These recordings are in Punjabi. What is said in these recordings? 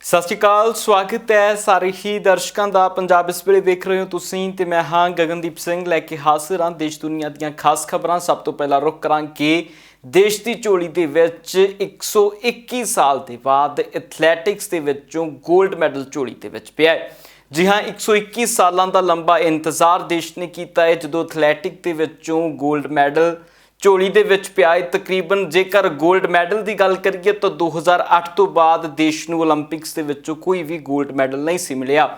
ਸਤਿ ਸ਼੍ਰੀ ਅਕਾਲ, ਸਵਾਗਤ ਹੈ ਸਾਰੇ ਹੀ ਦਰਸ਼ਕਾਂ ਦਾ। ਪੰਜਾਬ ਇਸ ਵੇਲੇ ਵੇਖ ਰਹੇ ਹੋ ਤੁਸੀਂ ਤੇ ਮੈਂ ਹਾਂ ਗਗਨਦੀਪ ਸਿੰਘ ਲੈ ਕੇ ਹਾਜ਼ਰ ਹਾਂ ਦੇਸ਼ ਦੁਨੀਆ ਦੀਆਂ ਖਾਸ ਖਬਰਾਂ। ਸਭ ਤੋਂ ਪਹਿਲਾਂ ਰੁਕ ਕਰਾਂਗੇ ਦੇਸ਼ ਦੀ ਝੋਲੀ ਦੇ ਵਿੱਚ 121 ਸਾਲ ਦੇ ਬਾਅਦ ਐਥਲੈਟਿਕਸ ਦੇ ਵਿੱਚੋਂ 골ਡ ਮੈਡਲ ਝੋਲੀ ਦੇ ਵਿੱਚ ਪਿਆ ਹੈ। ਜੀ ਹਾਂ, 121 ਸਾਲਾਂ ਦਾ ਲੰਬਾ ਇੰਤਜ਼ਾਰ ਦੇਸ਼ ਨੇ ਕੀਤਾ ਹੈ ਜਦੋਂ ਐਥਲੈਟਿਕ ਦੇ ਵਿੱਚੋਂ 골ਡ ਮੈਡਲ ਝੋਲੀ ਦੇ ਵਿੱਚ ਪਿਆ ਹੈ। ਤਕਰੀਬਨ ਜੇਕਰ 골ਡ ਮੈਡਲ ਦੀ ਗੱਲ ਕਰੀਏ ਤਾਂ 2008 ਤੋਂ ਬਾਅਦ ਦੇਸ਼ ਨੂੰ ਓਲੰਪਿਕਸ ਦੇ ਵਿੱਚੋਂ ਕੋਈ ਵੀ 골ਡ ਮੈਡਲ ਨਹੀਂ ਸੀ ਮਿਲਿਆ।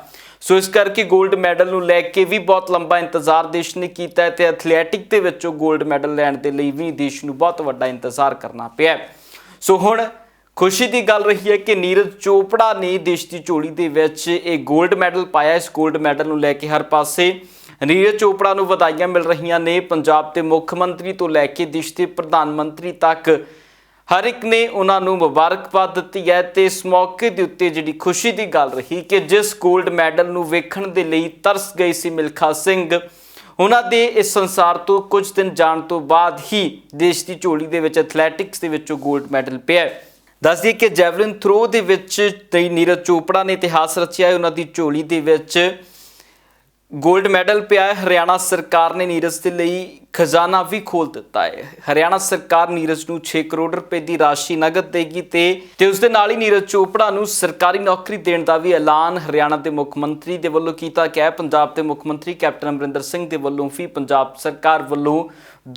ਸੋ ਇਸ ਕਰਕੇ 골ਡ ਮੈਡਲ ਨੂੰ ਲੈ ਕੇ ਵੀ ਬਹੁਤ ਲੰਬਾ ਇੰਤਜ਼ਾਰ ਦੇਸ਼ ਨੇ ਕੀਤਾ ਹੈ ਤੇ ਐਥਲੈਟਿਕ ਦੇ ਵਿੱਚੋਂ 골ਡ ਮੈਡਲ ਲੈਣ ਦੇ ਲਈ ਵੀ ਦੇਸ਼ ਨੂੰ ਬਹੁਤ ਵੱਡਾ ਇੰਤਜ਼ਾਰ ਕਰਨਾ ਪਿਆ। ਸੋ ਹੁਣ ਖੁਸ਼ੀ ਦੀ ਗੱਲ ਰਹੀ ਹੈ ਕਿ ਨੀਰਜ ਚੋਪੜਾ ਨੇ ਦੇਸ਼ ਦੀ ਝੋਲੀ ਦੇ ਵਿੱਚ ਇਹ 골ਡ ਮੈਡਲ ਪਾਇਆ। ਇਸ 골ਡ ਮੈਡਲ ਨੂੰ ਲੈ ਕੇ ਹਰ ਪਾਸੇ ਨੀਰਜ ਚੋਪੜਾ ਨੂੰ ਵਧਾਈਆਂ ਮਿਲ ਰਹੀਆਂ ਨੇ। ਪੰਜਾਬ ਦੇ ਮੁੱਖ ਮੰਤਰੀ ਤੋਂ ਲੈ ਕੇ ਦੇਸ਼ ਦੇ ਪ੍ਰਧਾਨ ਮੰਤਰੀ ਤੱਕ ਹਰ ਇੱਕ ਨੇ ਉਹਨਾਂ ਨੂੰ ਮੁਬਾਰਕਬਾਦ ਦਿੱਤੀ ਹੈ ਤੇ ਇਸ ਮੌਕੇ ਦੇ ਉੱਤੇ ਜਿਹੜੀ ਖੁਸ਼ੀ ਦੀ ਗੱਲ ਰਹੀ ਕਿ ਜਿਸ 골ਡ ਮੈਡਲ ਨੂੰ ਵੇਖਣ ਦੇ ਲਈ ਤਰਸ ਗਈ ਸੀ ਮਿਲਖਾ ਸਿੰਘ, ਉਹਨਾਂ ਦੇ ਇਸ ਸੰਸਾਰ ਤੋਂ ਕੁਝ ਦਿਨ ਜਾਣ ਤੋਂ ਬਾਅਦ ਹੀ ਦੇਸ਼ ਦੀ ਝੋਲੀ ਦੇ ਵਿੱਚ ਐਥਲੈਟਿਕਸ ਦੇ ਵਿੱਚੋਂ 골ਡ ਮੈਡਲ ਪਿਆ। ਦੱਸ ਦਈਏ ਕਿ ਜੈਵਲਿਨ ਥਰੋ ਦੇ ਵਿੱਚ ਨੀਰਜ ਚੋਪੜਾ ਨੇ ਇਤਿਹਾਸ ਰਚਿਆ ਹੈ। ਉਹਨਾਂ ਦੀ ਝੋਲੀ ਦੇ ਵਿੱਚ 골ਡ ਮੈਡਲ ਪਿਆ ਹੈ। ਹਰਿਆਣਾ ਸਰਕਾਰ ਨੇ ਨੀਰਜ ਦੇ ਲਈ ਖਜ਼ਾਨਾ ਵੀ ਖੋਲ੍ਹ ਦਿੱਤਾ ਹੈ। ਹਰਿਆਣਾ ਸਰਕਾਰ ਨੀਰਜ ਨੂੰ 6 ਕਰੋੜ ਰੁਪਏ ਦੀ ਰਾਸ਼ੀ ਨਗਦ ਦੇਗੀ ਤੇ ਉਸ ਦੇ ਨਾਲ ਹੀ ਨੀਰਜ ਚੋਪੜਾ ਨੂੰ ਸਰਕਾਰੀ ਨੌਕਰੀ ਦੇਣ ਦਾ ਵੀ ਐਲਾਨ ਹਰਿਆਣਾ ਦੇ ਮੁੱਖ ਮੰਤਰੀ ਦੇ ਵੱਲੋਂ ਕੀਤਾ ਗਿਆ ਹੈ। ਪੰਜਾਬ ਦੇ ਮੁੱਖ ਮੰਤਰੀ ਕੈਪਟਨ ਅਮਰਿੰਦਰ ਸਿੰਘ ਦੇ ਵੱਲੋਂ ਵੀ ਪੰਜਾਬ ਸਰਕਾਰ ਵੱਲੋਂ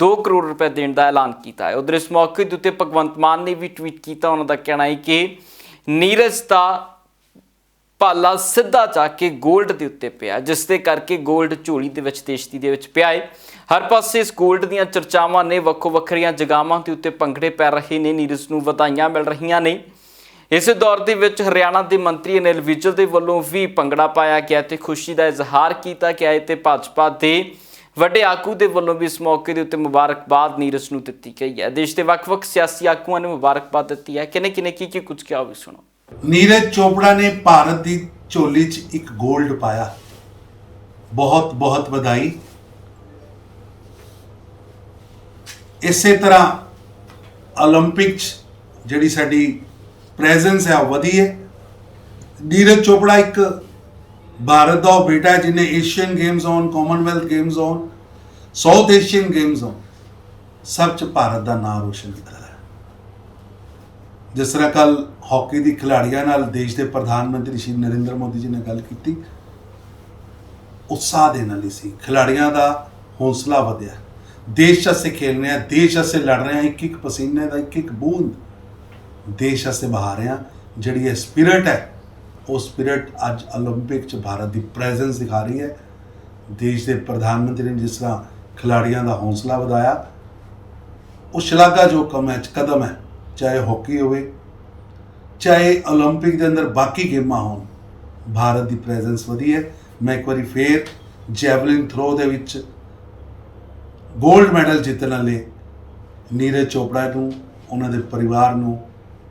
2 ਕਰੋੜ ਰੁਪਏ ਦੇਣ ਦਾ ਐਲਾਨ ਕੀਤਾ ਹੈ। ਉਧਰ ਇਸ ਮੌਕੇ ਦੇ ਉੱਤੇ ਭਗਵੰਤ ਮਾਨ ਨੇ ਵੀ ਟਵੀਟ ਕੀਤਾ। ਉਹਨਾਂ ਦਾ ਕਹਿਣਾ ਹੈ ਕਿ ਨੀਰਜ ਦਾ ਭਾਲਾ ਸਿੱਧਾ ਜਾ ਕੇ 골ਡ ਦੇ ਉੱਤੇ ਪਿਆ, ਜਿਸ ਦੇ ਕਰਕੇ 골ਡ ਝੋਲੀ ਦੇ ਵਿੱਚ ਦੇਸ਼ ਦੀ ਦੇ ਵਿੱਚ ਪਿਆ ਹੈ। ਹਰ ਪਾਸੇ ਇਸ 골ਡ ਦੀਆਂ ਚਰਚਾਵਾਂ ਨੇ, ਵੱਖੋ ਵੱਖਰੀਆਂ ਜਗ੍ਹਾਵਾਂ ਦੇ ਉੱਤੇ ਭੰਗੜੇ ਪੈ ਰਹੇ ਨੇ, ਨੀਰਜ ਨੂੰ ਵਧਾਈਆਂ ਮਿਲ ਰਹੀਆਂ ਨੇ। ਇਸੇ ਦੌਰ ਦੇ ਵਿੱਚ ਹਰਿਆਣਾ ਦੇ ਮੰਤਰੀ ਅਨਿਲ ਵਿਜਲ ਦੇ ਵੱਲੋਂ ਵੀ ਭੰਗੜਾ ਪਾਇਆ ਗਿਆ ਤੇ ਖੁਸ਼ੀ ਦਾ ਇਜ਼ਹਾਰ ਕੀਤਾ ਗਿਆ ਹੈ ਤੇ ਭਾਜਪਾ ਦੇ ਵੱਡੇ ਆਗੂ ਦੇ ਵੱਲੋਂ ਵੀ ਇਸ ਮੌਕੇ ਦੇ ਉੱਤੇ ਮੁਬਾਰਕਬਾਦ ਨੀਰਜ ਨੂੰ ਦਿੱਤੀ ਗਈ ਹੈ। ਦੇਸ਼ ਦੇ ਵੱਖ-ਵੱਖ ਸਿਆਸੀ ਆਗੂਆਂ ਨੇ ਮੁਬਾਰਕਬਾਦ ਦਿੱਤੀ ਹੈ। ਕਿਨੇ ਕੀ ਕੁਝ ਕਿਹਾ ਉਹ ਵੀ ਸੁਣੋ। नीरज चोपड़ा ने भारत की झोली च एक गोल्ड पाया, बहुत बहुत बधाई। इसे तरह ओलंपिक जिहड़ी साडी प्रेजेंस है वधी है। नीरज चोपड़ा एक भारत का बेटा है जिन्हें एशियन गेम्स होन, कॉमनवेल्थ गेम्स होन, साउथ एशियन गेम्स होन, सब च भारत का नाम रोशन किया। जिस तरह कल हॉकी की खिलाड़ियों नाल देश के प्रधानमंत्री श्री नरेंद्र मोदी जी ने गल की, उत्साह देने वाली सी, खिलाड़ियों का हौसला वधिया, देश वास्ते खेल रहे हैं, देश वास्ते लड़ रहे हैं, एक पसीने का एक बूंद देश वास्ते बहा रहे हैं। जिहड़ी ये स्पिरिट है वो स्पिरिट अज ओलंपिक च भारत की प्रेजेंस दिखा रही है। देश के प्रधानमंत्री ने जिस तरह खिलाड़ियों का हौसला वधाया, वो शलाघायोग कदम है। चाहे हॉकी हो, चाहे ओलंपिक के अंदर बाकी गेमां हो, भारत की प्रेजेंस वधी है। मैं एक बार फिर जैवलिन थ्रो दे विच गोल्ड मैडल जितने वाले नीरज चोपड़ा नूं, उन्हां दे परिवार नूं,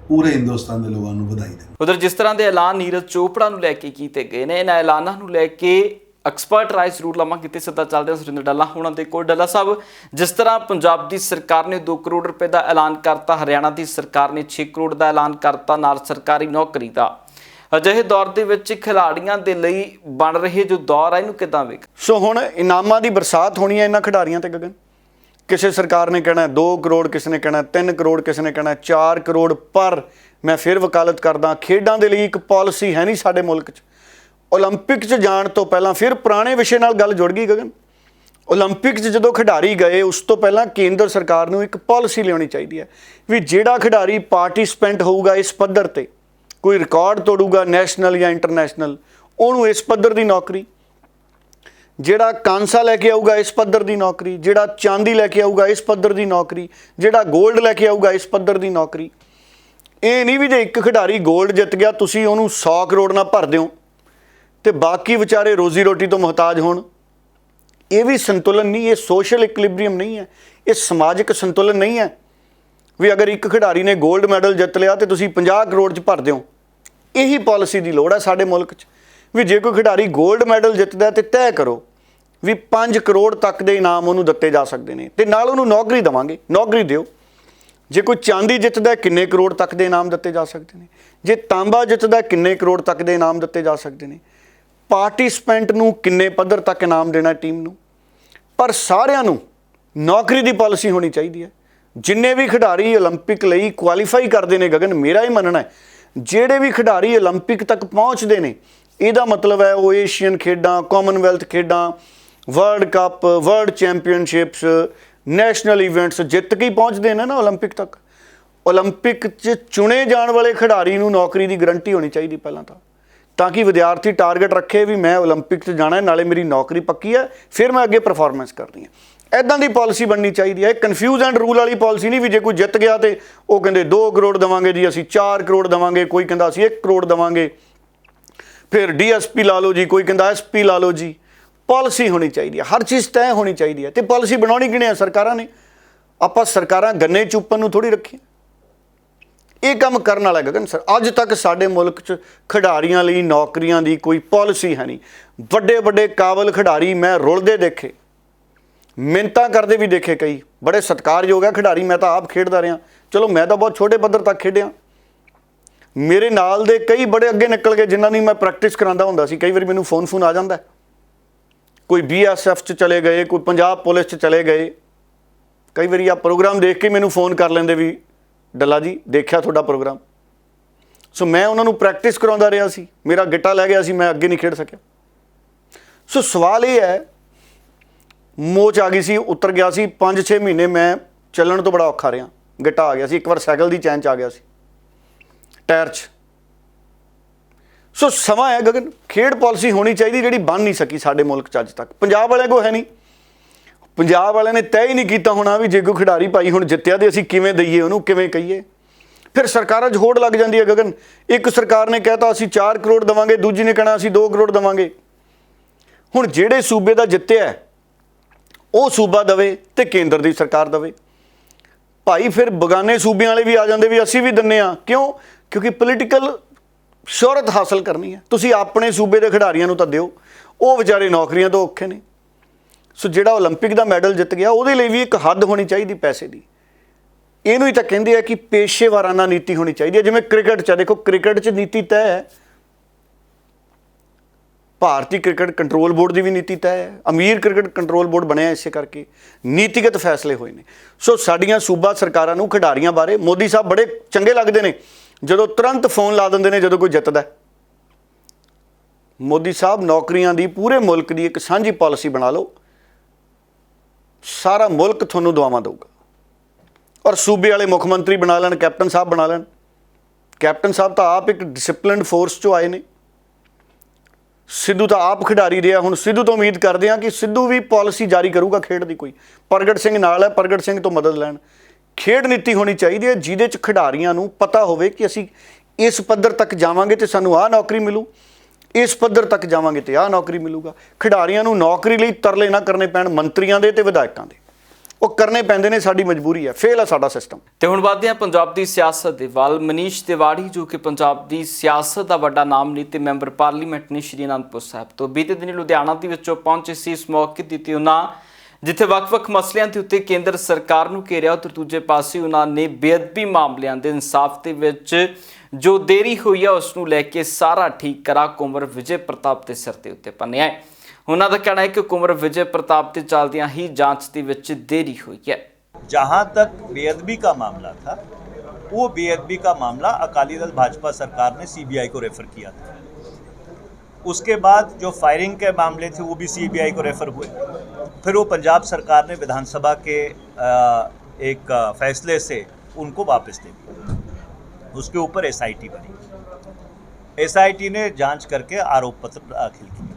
पूरे हिंदुस्तान के लोगों को बधाई दें। उधर जिस तरह के ऐलान नीरज चोपड़ा नूं लैके किए गए ने, इन्हां ऐलानां नूं लैके एक्सपर्ट राय जरूर लवांगे ते सिद्धा चलते हैं सुरिंदर डल्ला होना दे कोल। डल्ला साहब, जिस तरह पंजाब की सरकार ने 2 करोड़ रुपए का ऐलान करता, हरियाणा की सरकार ने 6 करोड़ का ऐलान करता नाल सरकारी नौकरी का, अजिहे दौर के विच खिलाड़ियों के लिए बन रहे जो दौर है इहनूं किदां वेख? सो हुण इनामां दी बरसात होनी है इन्हां खिडारियों ते गगन। किसी सरकार ने कहना 2 करोड़, किसी ने कहना 3 करोड़, किसी ने कहना 4 करोड़। पर मैं फिर वकालत करदा, खेडां दे लई एक पॉलिसी है नहीं साडे मुल्क च। ओलंपिक च जाण तो पहलां फिर पुराने विषय नाल गल जुड़ गई गगन। ओलंपिक च जदों खिडारी गए उस तो पहलां केंद्र सरकार नूं एक पॉलिसी लियाउणी चाहीदी है भी जिहड़ा खिडारी पार्टिसिपेंट होऊगा इस पद्धर ते, कोई रिकॉर्ड तोड़ूगा नैशनल या इंटरनैशनल, उहनूं इस पद्धर दी नौकरी, जिहड़ा कांसा लैके आऊगा इस पद्धर दी नौकरी, जिहड़ा चांदी लैके आऊगा इस पद्धर दी नौकरी, जिहड़ा गोल्ड लैके आऊगा इस पद्धर दी नौकरी। ਇਹ नहीं भी जे एक खिडारी गोल्ड जित गया तुसीं उहनूं 100 करोड़ ना भर दिओ ਤੇ ਬਾਕੀ ਵਿਚਾਰੇ ਰੋਜ਼ੀ ਰੋਟੀ ਤੋਂ ਮੁਹਤਾਜ ਹੋਣ। ਇਹ ਵੀ ਸੰਤੁਲਨ ਨਹੀਂ, ਇਹ ਸੋਸ਼ਲ ਇਕੁਲਿਬਰੀਅਮ ਨਹੀਂ ਹੈ, ਇਹ ਸਮਾਜਿਕ ਸੰਤੁਲਨ ਨਹੀਂ ਹੈ ਵੀ ਅਗਰ ਇੱਕ ਖਿਡਾਰੀ ਨੇ 골ਡ ਮੈਡਲ ਜਿੱਤ ਲਿਆ ਤੇ ਤੁਸੀਂ 50 ਕਰੋੜ 'ਚ ਭਰ ਦਿਓ। ਇਹੀ ਪਾਲਿਸੀ ਦੀ ਲੋੜ ਹੈ ਸਾਡੇ ਮੁਲਕ 'ਚ ਵੀ ਜੇ ਕੋਈ ਖਿਡਾਰੀ 골ਡ ਮੈਡਲ ਜਿੱਤਦਾ ਤੇ ਤੈਅ ਕਰੋ ਵੀ 5 ਕਰੋੜ ਤੱਕ ਦੇ ਇਨਾਮ ਉਹਨੂੰ ਦਿੱਤੇ ਜਾ ਸਕਦੇ ਨੇ ਤੇ ਨਾਲ ਉਹਨੂੰ ਨੌਕਰੀ ਦੇਵਾਂਗੇ, ਨੌਕਰੀ ਦਿਓ। ਜੇ ਕੋਈ ਚਾਂਦੀ ਜਿੱਤਦਾ ਕਿੰਨੇ ਕਰੋੜ ਤੱਕ ਦੇ ਇਨਾਮ ਦਿੱਤੇ ਜਾ ਸਕਦੇ ਨੇ, ਜੇ ਤਾਂਬਾ ਜਿੱਤਦਾ ਕਿੰਨੇ ਕਰੋੜ ਤੱਕ ਦੇ ਇਨਾਮ ਦਿੱਤੇ ਜਾ ਸਕਦੇ ਨੇ, ਪਾਰਟਿਸਪੈਂਟ ਨੂੰ ਕਿੰਨੇ ਪੱਧਰ ਤੱਕ ਇਨਾਮ ਦੇਣਾ ਟੀਮ ਨੂੰ। ਪਰ ਸਾਰਿਆਂ ਨੂੰ ਨੌਕਰੀ ਦੀ ਪਾਲਿਸੀ ਹੋਣੀ ਚਾਹੀਦੀ ਹੈ। ਜਿੰਨੇ ਵੀ ਖਿਡਾਰੀ ਓਲੰਪਿਕ ਲਈ ਕੁਆਲੀਫਾਈ ਕਰਦੇ ਨੇ ਗਗਨ, ਮੇਰਾ ਹੀ ਮੰਨਣਾ ਹੈ ਜਿਹੜੇ ਵੀ ਖਿਡਾਰੀ ਓਲੰਪਿਕ ਤੱਕ ਪਹੁੰਚਦੇ ਨੇ, ਇਹਦਾ ਮਤਲਬ ਹੈ ਉਹ ਏਸ਼ੀਅਨ ਖੇਡਾਂ, ਕਾਮਨਵੈਲਥ ਖੇਡਾਂ, world cup, world championships, national events ਜਿੱਤ ਕੇ ਹੀ ਪਹੁੰਚਦੇ ਨੇ ਨਾ ਓਲੰਪਿਕ ਤੱਕ। ਓਲੰਪਿਕ 'ਚ ਚੁਣੇ ਜਾਣ ਵਾਲੇ ਖਿਡਾਰੀ ਨੂੰ ਨੌਕਰੀ ਦੀ ਗਰੰਟੀ ਹੋਣੀ ਚਾਹੀਦੀ ਪਹਿਲਾਂ ਤਾਂ ਕਿ ਵਿਦਿਆਰਥੀ ਟਾਰਗੇਟ ਰੱਖੇ ਵੀ ਮੈਂ ਓਲੰਪਿਕ 'ਚ ਜਾਣਾ, ਨਾਲੇ ਮੇਰੀ ਨੌਕਰੀ ਪੱਕੀ ਹੈ, ਫਿਰ ਮੈਂ ਅੱਗੇ ਪਰਫਾਰਮੈਂਸ ਕਰਨੀ ਹੈ। ਇੱਦਾਂ ਦੀ ਪਾਲਿਸੀ ਬਣਨੀ ਚਾਹੀਦੀ ਹੈ। ਇਹ ਕਨਫਿਊਜ਼ ਐਂਡ ਰੂਲ ਵਾਲੀ ਪਾਲਿਸੀ ਨਹੀਂ ਵੀ ਜੇ ਕੋਈ ਜਿੱਤ ਗਿਆ ਤੇ ਉਹ ਕਹਿੰਦੇ 2 ਕਰੋੜ ਦੇਵਾਂਗੇ ਜੀ, ਅਸੀਂ 4 ਕਰੋੜ ਦੇਵਾਂਗੇ, ਕੋਈ ਕਹਿੰਦਾ ਅਸੀਂ 1 ਕਰੋੜ ਦੇਵਾਂਗੇ, ਫਿਰ ਡੀਐਸਪੀ ਲਾ ਲਓ ਜੀ, ਕੋਈ ਕਹਿੰਦਾ ਐਸਪੀ ਲਾ ਲਓ ਜੀ। ਪਾਲਿਸੀ ਹੋਣੀ ਚਾਹੀਦੀ ਹੈ, ਹਰ ਚੀਜ਼ ਤੈਅ ਹੋਣੀ ਚਾਹੀਦੀ ਹੈ। ਤੇ ਪਾਲਿਸੀ ਬਣਾਉਣੀ ਕਿਹਨੇ ਹੈ? ਸਰਕਾਰਾਂ ਨੇ। ਆਪਾਂ ਸਰਕਾਰਾਂ ਗੰਨੇ ਚੁੱਪਣ ਨੂੰ ਥੋੜੀ ਰੱਖੀ। ਇਹ ਕੰਮ ਕਰਨ ਵਾਲਾ ਗਗਨ ਸਰ, ਅੱਜ ਤੱਕ ਸਾਡੇ ਮੁਲਕ 'ਚ ਖਿਡਾਰੀਆਂ ਲਈ ਨੌਕਰੀਆਂ ਦੀ ਕੋਈ ਪਾਲਿਸੀ ਹੈ ਨਹੀਂ। ਵੱਡੇ ਵੱਡੇ ਕਾਬਲ ਖਿਡਾਰੀ ਮੈਂ ਰੁਲਦੇ ਦੇਖੇ, ਮਿਹਨਤਾਂ ਕਰਦੇ ਵੀ ਦੇਖੇ, ਕਈ ਬੜੇ ਸਤਿਕਾਰਯੋਗ ਹੈ ਖਿਡਾਰੀ। ਮੈਂ ਤਾਂ ਆਪ ਖੇਡਦਾ ਰਿਹਾ, ਚਲੋ ਮੈਂ ਤਾਂ ਬਹੁਤ ਛੋਟੇ ਪੱਧਰ ਤੱਕ ਖੇਡਿਆ। ਮੇਰੇ ਨਾਲ ਦੇ ਕਈ ਬੜੇ ਅੱਗੇ ਨਿਕਲ ਗਏ ਜਿਨ੍ਹਾਂ ਦੀ ਮੈਂ ਪ੍ਰੈਕਟਿਸ ਕਰਾਉਂਦਾ ਹੁੰਦਾ ਸੀ। ਕਈ ਵਾਰੀ ਮੈਨੂੰ ਫੋਨ ਆ ਜਾਂਦਾ, ਕੋਈ BSF 'ਚ ਚਲੇ ਗਏ, ਕੋਈ ਪੰਜਾਬ ਪੁਲਿਸ 'ਚ ਚਲੇ ਗਏ। ਕਈ ਵਾਰੀ ਆ ਪ੍ਰੋਗਰਾਮ ਦੇਖ ਕੇ ਮੈਨੂੰ ਫੋਨ ਕਰ ਲੈਂਦੇ ਵੀ ਡੱਲਾ ਜੀ ਦੇਖਿਆ ਤੁਹਾਡਾ ਪ੍ਰੋਗਰਾਮ। ਸੋ ਮੈਂ ਉਹਨਾਂ ਨੂੰ ਪ੍ਰੈਕਟਿਸ ਕਰਾਉਂਦਾ ਰਿਹਾ ਸੀ, ਮੇਰਾ ਗਿੱਟਾ ਲੈ ਗਿਆ ਸੀ, ਮੈਂ ਅੱਗੇ ਨਹੀਂ ਖੇਡ ਸਕਿਆ। ਸੋ ਸਵਾਲ ਇਹ ਹੈ, ਮੋਚ ਆ ਗਈ ਸੀ, ਉਤਰ ਗਿਆ ਸੀ। 5-6 ਮਹੀਨੇ ਮੈਂ ਚੱਲਣ ਤੋਂ ਬੜਾ ਔਖਾ ਰਿਹਾ, ਗਿੱਟਾ ਆ ਗਿਆ ਸੀ। ਇੱਕ ਵਾਰ ਸਾਈਕਲ ਦੀ ਚੈਨ 'ਚ ਆ ਗਿਆ ਸੀ, ਟਾਇਰ 'ਚ। ਸੋ ਸਮਾਂ ਹੈ ਗਗਨ, ਖੇਡ ਪਾਲਿਸੀ ਹੋਣੀ ਚਾਹੀਦੀ ਜਿਹੜੀ ਬਣ ਨਹੀਂ ਸਕੀ ਸਾਡੇ ਮੁਲਕ 'ਚ ਅੱਜ ਤੱਕ। ਪੰਜਾਬ ਵਾਲਿਆਂ ਕੋਲ ਹੈ ਨਹੀਂ। ਪੰਜਾਬ ਵਾਲਿਆਂ ਨੇ ਤੈਅ ਹੀ ਨਹੀਂ ਕੀਤਾ ਹੋਣਾ ਵੀ ਜੇ ਕੋਈ ਖਿਡਾਰੀ ਭਾਈ ਹੁਣ ਜਿੱਤਿਆ ਤੇ ਅਸੀਂ ਕਿਵੇਂ ਦਈਏ ਉਹਨੂੰ, ਕਿਵੇਂ ਕਹੀਏ। ਫਿਰ ਸਰਕਾਰਾਂ 'ਚ ਹੋੜ ਲੱਗ ਜਾਂਦੀ ਹੈ ਗਗਨ। ਇੱਕ ਸਰਕਾਰ ਨੇ ਕਹਿਤਾ ਅਸੀਂ 4 ਕਰੋੜ ਦੇਵਾਂਗੇ, ਦੂਜੀ ਨੇ ਕਹਿਣਾ ਅਸੀਂ 2 ਕਰੋੜ ਦੇਵਾਂਗੇ। ਹੁਣ ਜਿਹੜੇ ਸੂਬੇ ਦਾ ਜਿੱਤਿਆ ਉਹ ਸੂਬਾ ਦਵੇ ਤੇ ਕੇਂਦਰ ਦੀ ਸਰਕਾਰ ਦਵੇ। ਭਾਈ ਫਿਰ ਬਗਾਨੇ ਸੂਬਿਆਂ ਵਾਲੇ ਵੀ ਆ ਜਾਂਦੇ ਵੀ ਅਸੀਂ ਵੀ ਦਿੰਦੇ ਹਾਂ। ਕਿਉਂ? ਕਿਉਂਕਿ ਪੋਲੀਟੀਕਲ ਸ਼ੋਹਰਤ ਹਾਸਲ ਕਰਨੀ ਹੈ। ਤੁਸੀਂ ਆਪਣੇ ਸੂਬੇ ਦੇ ਖਿਡਾਰੀਆਂ ਨੂੰ ਤਾਂ ਦਿਓ, ਉਹ ਵਿਚਾਰੇ ਨੌਕਰੀਆਂ ਤੋਂ ਔਖੇ ਨੇ। ਸੋ ਜਿਹੜਾ ਓਲੰਪਿਕ ਦਾ ਮੈਡਲ ਜਿੱਤ ਗਿਆ ਉਹਦੇ ਲਈ ਵੀ ਇੱਕ ਹੱਦ ਹੋਣੀ ਚਾਹੀਦੀ ਪੈਸੇ ਦੀ। ਇਹਨੂੰ ਹੀ ਤਾਂ ਕਹਿੰਦੇ ਆ ਕਿ ਪੇਸ਼ੇਵਰਾਨਾ ਨੀਤੀ ਹੋਣੀ ਚਾਹੀਦੀ ਹੈ। ਜਿਵੇਂ ਕ੍ਰਿਕਟ 'ਚ ਦੇਖੋ, ਕ੍ਰਿਕਟ 'ਚ ਨੀਤੀ ਤੈਅ ਹੈ, ਭਾਰਤੀ ਕ੍ਰਿਕਟ ਕੰਟਰੋਲ ਬੋਰਡ ਦੀ ਵੀ ਨੀਤੀ ਤੈਅ ਹੈ। ਅਮੀਰ ਕ੍ਰਿਕਟ ਕੰਟਰੋਲ ਬੋਰਡ ਬਣਿਆ ਇਸੇ ਕਰਕੇ, ਨੀਤੀਗਤ ਫੈਸਲੇ ਹੋਏ ਨੇ। ਸੋ ਸਾਡੀਆਂ ਸੂਬਾ ਸਰਕਾਰਾਂ ਨੂੰ ਖਿਡਾਰੀਆਂ ਬਾਰੇ ਮੋਦੀ ਸਾਹਿਬ ਬੜੇ ਚੰਗੇ ਲੱਗਦੇ ਨੇ ਜਦੋਂ ਤੁਰੰਤ ਫੋਨ ਲਾ ਦਿੰਦੇ ਨੇ ਜਦੋਂ ਕੋਈ ਜਿੱਤਦਾ। ਮੋਦੀ ਸਾਹਿਬ ਨੌਕਰੀਆਂ ਦੀ ਪੂਰੇ ਮੁਲਕ ਦੀ ਇੱਕ ਸਾਂਝੀ ਪਾਲਿਸੀ ਬਣਾ ਲਓ, ਸਾਰਾ ਮੁਲਕ ਤੁਹਾਨੂੰ ਦੁਆਵਾਂ ਦਊਗਾ। ਔਰ ਸੂਬੇ ਵਾਲੇ ਮੁੱਖ ਮੰਤਰੀ ਬਣਾ ਲੈਣ, ਕੈਪਟਨ ਸਾਹਿਬ ਬਣਾ ਲੈਣ। ਕੈਪਟਨ ਸਾਹਿਬ ਤਾਂ ਆਪ ਇੱਕ ਡਿਸਿਪਲਿਨਡ ਫੋਰਸ 'ਚੋਂ ਆਏ ਨੇ। ਸਿੱਧੂ ਤਾਂ ਆਪ ਖਿਡਾਰੀ ਰਿਹਾ। ਹੁਣ ਸਿੱਧੂ ਤੋਂ ਉਮੀਦ ਕਰਦੇ ਹਾਂ ਕਿ ਸਿੱਧੂ ਵੀ ਪਾਲਿਸੀ ਜਾਰੀ ਕਰੂਗਾ ਖੇਡ ਦੀ ਕੋਈ। ਪ੍ਰਗਟ ਸਿੰਘ ਨਾਲ ਹੈ, ਪ੍ਰਗਟ ਸਿੰਘ ਤੋਂ ਮਦਦ ਲੈਣ। ਖੇਡ ਨੀਤੀ ਹੋਣੀ ਚਾਹੀਦੀ ਹੈ ਜਿਹਦੇ 'ਚ ਖਿਡਾਰੀਆਂ ਨੂੰ ਪਤਾ ਹੋਵੇ ਕਿ ਅਸੀਂ ਇਸ ਪੱਧਰ ਤੱਕ ਜਾਵਾਂਗੇ ਤੇ ਸਾਨੂੰ ਆਹ ਨੌਕਰੀ ਮਿਲੂ, ਇਸ ਪੱਧਰ ਤੱਕ ਜਾਵਾਂਗੇ ਤੇ ਆਹ ਨੌਕਰੀ ਮਿਲੂਗਾ। ਖਿਡਾਰੀਆਂ ਨੂੰ ਨੌਕਰੀ ਲਈ ਤਰਲੇ ਨਾ ਕਰਨੇ ਪੈਣ ਮੰਤਰੀਆਂ ਦੇ ਤੇ ਵਿਧਾਇਕਾਂ ਦੇ, ਉਹ ਕਰਨੇ ਪੈਂਦੇ ਨੇ, ਸਾਡੀ ਮਜਬੂਰੀ ਹੈ, ਫੇਲ ਹੈ ਸਾਡਾ ਸਿਸਟਮ। ਤੇ ਹੁਣ ਵੱਧਦੇ ਹਾਂ ਪੰਜਾਬ ਦੀ ਸਿਆਸਤ ਦੇ ਵੱਲ। ਮਨੀਸ਼ ਤਿਵਾੜੀ ਜੋ ਕਿ ਪੰਜਾਬ ਦੀ ਸਿਆਸਤ ਦਾ ਵੱਡਾ ਨਾਮ ਨੀਤੀ ਮੈਂਬਰ ਪਾਰਲੀਮੈਂਟ ਨੇ ਸ਼੍ਰੀ ਅਨੰਦਪੁਰ ਸਾਹਿਬ ਤੋਂ ਬੀਤੇ ਦਿਨੀ ਲੁਧਿਆਣਾ ਦੇ ਵਿੱਚੋਂ ਪਹੁੰਚੇ ਸੀ। ਇਸ ਮੌਕੇ ਦਿੱਤੀ ਉਹਨਾਂ ਜਿੱਥੇ ਵੱਖ-ਵੱਖ ਮਸਲਿਆਂ ਦੇ ਉੱਤੇ ਕੇਂਦਰ ਸਰਕਾਰ ਨੂੰ ਘੇਰਿਆ, ਉੱਤੇ ਦੂਜੇ ਪਾਸੇ ਉਹਨਾਂ ਨੇ ਬੇਅਦਬੀ ਮਾਮਲਿਆਂ ਦੇ ਇਨਸਾਫ ਦੇ ਵਿੱਚ ਜੋ ਦੇਰੀ ਹੋਈ ਹੈ ਉਸ ਨੂੰ ਲੈ ਕੇ ਸਾਰਾ ਠੀਕ ਕਰਾ ਕੁੰਵਰ ਵਿਜੇ ਪ੍ਰਤਾਪ ਦੇ ਸਿਰ ਦੇ ਉੱਤੇ ਪੰਨਿਆ ਹੈ। ਉਹਨਾਂ ਦਾ ਕਹਿਣਾ ਹੈ ਕਿ ਕੁੰਵਰ ਵਿਜੇ ਪ੍ਰਤਾਪ ਦੇ ਚੱਲਦਿਆਂ ਹੀ ਜਾਂਚ ਦੇ ਵਿੱਚ ਦੇਰੀ हुई है। जहाँ तक बेअदबी का मामला था, वो बेअदबी का मामला अकाली दल भाजपा सरकार ने सीबीआई को रेफर किया था। उसके बाद जो फायरिंग के मामले थे वो भी सीबीआई को रेफर हुए। फिर वो पंजाब सरकार ने विधानसभा के एक फैसले से उनको वापस दे दिया। उसके ऊपर एसआईटी बनी। एसआईटी ने जांच करके आरोप पत्र दाखिल किए।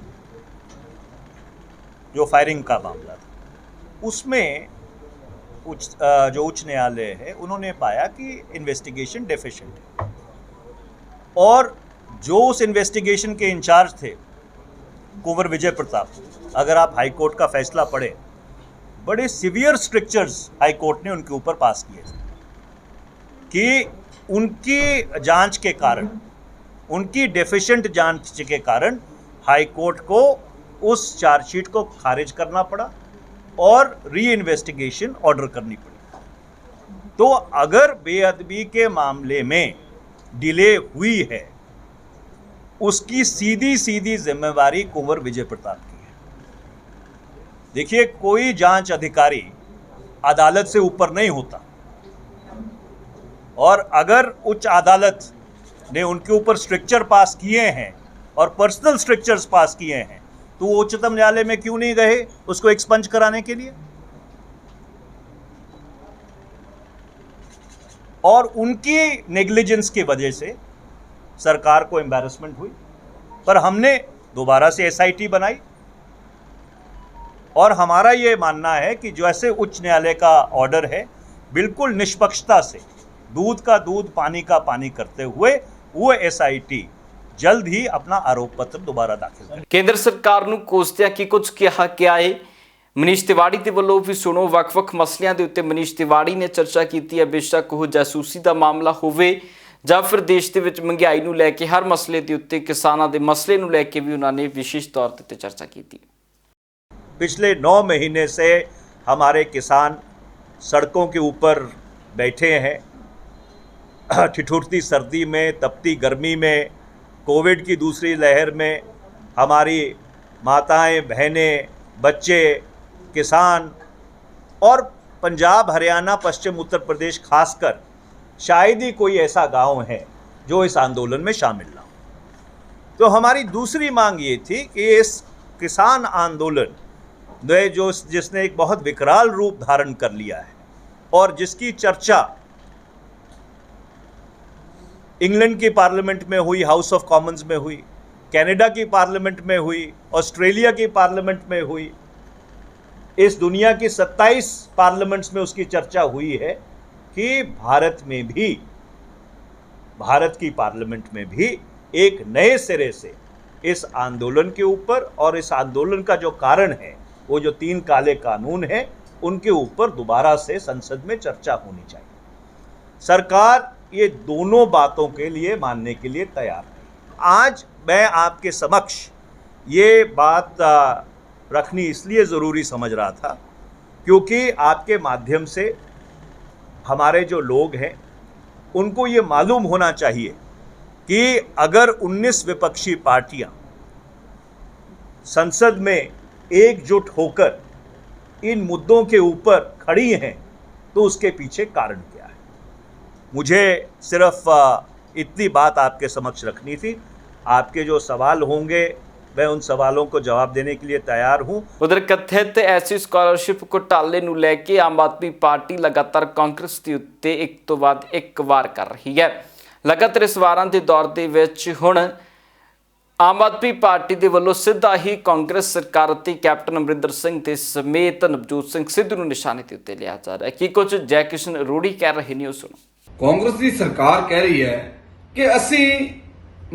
जो फायरिंग का मामला था उसमें जो उच्च न्यायालय है उन्होंने पाया कि इन्वेस्टिगेशन डेफिशिएंट है। और जो उस इन्वेस्टिगेशन के इंचार्ज थे कुंवर विजय प्रताप, अगर आप हाई कोर्ट का फैसला पढ़े, बड़े सिवियर स्ट्रिक्चर्स हाई कोर्ट ने उनके ऊपर पास किए थे कि उनकी जांच के कारण, उनकी डेफिशिएंट जांच के कारण हाई कोर्ट को उस चार्जशीट को खारिज करना पड़ा और री इन्वेस्टिगेशन ऑर्डर करनी पड़ी। तो अगर बेअदबी के मामले में डिले हुई है उसकी सीधी सीधी जिम्मेवारी कुंवर विजय प्रताप की है। देखिए, कोई जांच अधिकारी अदालत से ऊपर नहीं होता, और अगर उच्च अदालत ने उनके ऊपर स्ट्रिक्चर पास किए हैं और पर्सनल स्ट्रिक्चर्स पास किए हैं, तो वो उच्चतम न्यायालय में क्यों नहीं गए उसको एक्सपंज कराने के लिए? और उनकी नेग्लिजेंस की वजह से सरकार को एम्बैरेसमेंट हुई, पर हमने दोबारा से एसआईटी बनाई, और हमारा ये मानना है कि जैसे उच्च न्यायालय का ऑर्डर है, बिल्कुल निष्पक्षता से दूध का दूध पानी का पानी करते हुए वो एसआईटी जल्द ही अपना आरोप पत्र दोबारा दाखिल करे। ਕੇਂਦਰ ਸਰਕਾਰ ਨੂੰ ਕੋਸਦਿਆਂ ਕੀ ਕੁਝ ਕਿਹਾ ਗਿਆ ਹੈ। ਮਨੀਸ਼ ਤਿਵਾੜੀ ਦੇ ਵੱਲੋਂ ਵੀ ਸੁਣੋ ਵੱਖ-ਵੱਖ ਮਸਲਿਆਂ ਦੇ ਉੱਤੇ ਮਨੀਸ਼ ਤਿਵਾੜੀ ਨੇ ਚਰਚਾ ਕੀਤੀ ਹੈ। ਬੇਸ਼ੱਕ ਉਹ ਜਾਸੂਸੀ ਦਾ ਮਾਮਲਾ ਹੋਵੇ ਜਾਂ ਫਿਰ ਦੇਸ਼ ਦੇ ਵਿੱਚ ਮਹਿੰਗਾਈ ਨੂੰ ਲੈ ਕੇ ਹਰ ਮਸਲੇ ਦੇ ਉੱਤੇ ਕਿਸਾਨਾਂ ਦੇ ਮਸਲੇ ਨੂੰ ਲੈ ਕੇ ਵੀ ਉਹਨਾਂ ਨੇ ਵਿਸ਼ੇਸ਼ ਤੌਰ ਤੇ ਚਰਚਾ ਕੀਤੀ। पिछले 9 महीने से हमारे किसान सड़कों के ऊपर बैठे हैं, ठिठुरती सर्दी में, तपती गर्मी में, कोविड की दूसरी लहर में हमारी माताएं, बहनें, बच्चे, किसान और पंजाब, हरियाणा, पश्चिम उत्तर प्रदेश खासकर शायद ही कोई ऐसा गांव है जो इस आंदोलन में शामिल ना हो। तो हमारी दूसरी मांग ये थी कि इस किसान आंदोलन जो जिसने एक बहुत विकराल रूप धारण कर लिया है और जिसकी चर्चा इंग्लैंड की पार्लियामेंट में हुई, हाउस ऑफ कॉमन्स में हुई, कनाडा की पार्लियामेंट में हुई, ऑस्ट्रेलिया की पार्लियामेंट में हुई, इस दुनिया की 27 पार्लियामेंट्स में उसकी चर्चा हुई है कि भारत की पार्लियामेंट में भी एक नए सिरे से इस आंदोलन के ऊपर और इस आंदोलन का जो कारण है, वो जो 3 काले कानून हैं, उनके ऊपर दोबारा से संसद में चर्चा होनी चाहिए। सरकार ये दोनों बातों के लिए मानने के लिए तैयार है। आज मैं आपके समक्ष ये बात रखनी इसलिए ज़रूरी समझ रहा था क्योंकि आपके माध्यम से हमारे जो लोग हैं उनको ये मालूम होना चाहिए कि अगर 19 विपक्षी पार्टियां संसद में एकजुट होकर इन मुद्दों के ऊपर खड़ी हैं तो उसके पीछे कारण क्या है। मुझे सिर्फ इतनी बात आपके समक्ष रखनी थी। आपके जो सवाल होंगे मैं उन सवालों को जवाब देने के लिए तैयार हूं। उधर कथित ऐसी स्कॉलरशिप घोटाले ਨੂੰ ਲੈ ਕੇ ਆਮ ਆਦਮੀ ਪਾਰਟੀ ਲਗਾਤਾਰ ਕਾਂਗਰਸ ਦੇ ਉੱਤੇ ਇੱਕ ਤੋਂ ਬਾਅਦ ਇੱਕ ਵਾਰ ਕਰ ਰਹੀ ਹੈ। ਲਗਾਤਾਰ ਇਸ ਵਾਰਾਂ ਦੇ ਦੌਰ ਦੇ ਵਿੱਚ ਹੁਣ ਆਮ ਆਦਮੀ ਪਾਰਟੀ ਦੇ ਵੱਲੋਂ ਸਿੱਧਾ ਹੀ ਕਾਂਗਰਸ ਸਰਕਾਰ ਅਤੇ ਕੈਪਟਨ ਅਮਰਿੰਦਰ ਸਿੰਘ ਦੇ ਸਮੇਤ ਨਵਜੋਤ ਸਿੰਘ ਸਿੱਧੂ ਨੂੰ ਨਿਸ਼ਾਨੇ ਤੇ ਉੱਤੇ ਲਿਆ ਜਾ ਰਿਹਾ ਹੈ। ਕੀ ਕੁਝ ਜੈ ਕਿਸ਼ਨ ਰੋੜੀ ਕਹਿ ਰਹੇ ਨੇ, ਉਹ ਸੁਣੋ। ਕਾਂਗਰਸ ਦੀ ਸਰਕਾਰ ਕਹਿ ਰਹੀ ਹੈ ਕਿ ਅਸੀਂ